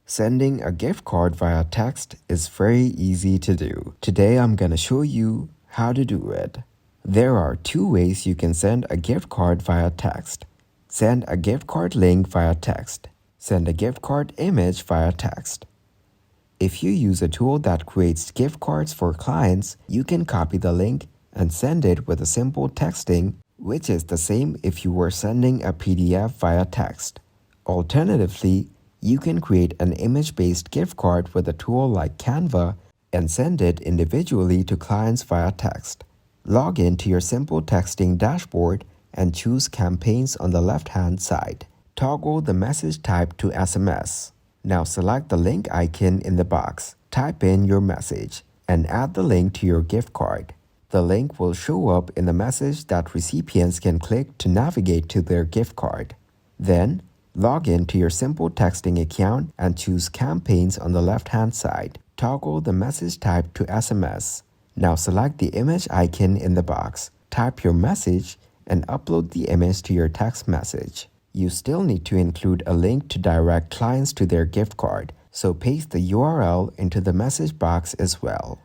Sending a gift card via text is very easy to do. Today I'm gonna show you how to do it. There are two ways you can send a gift card via text. Send a gift card link via text. Send a gift card image via text. If you use a tool that creates gift cards for clients, you can copy the link and send it with a simple texting, which is the same if you were sending a PDF via text. Alternatively, you can create an image-based gift card with a tool like Canva and send it individually to clients via text. Log in to your simple texting dashboard and choose Campaigns on the left-hand side. Toggle the message type to SMS. Now select the link icon in the box, type in your message, and add the link to your gift card. The link will show up in the message that recipients can click to navigate to their gift card. Then, log in to your simple texting account and choose Campaigns on the left-hand side. Toggle the message type to SMS. Now select the image icon in the box, type your message, and upload the image to your text message. You still need to include a link to direct clients to their gift card, so paste the URL into the message box as well.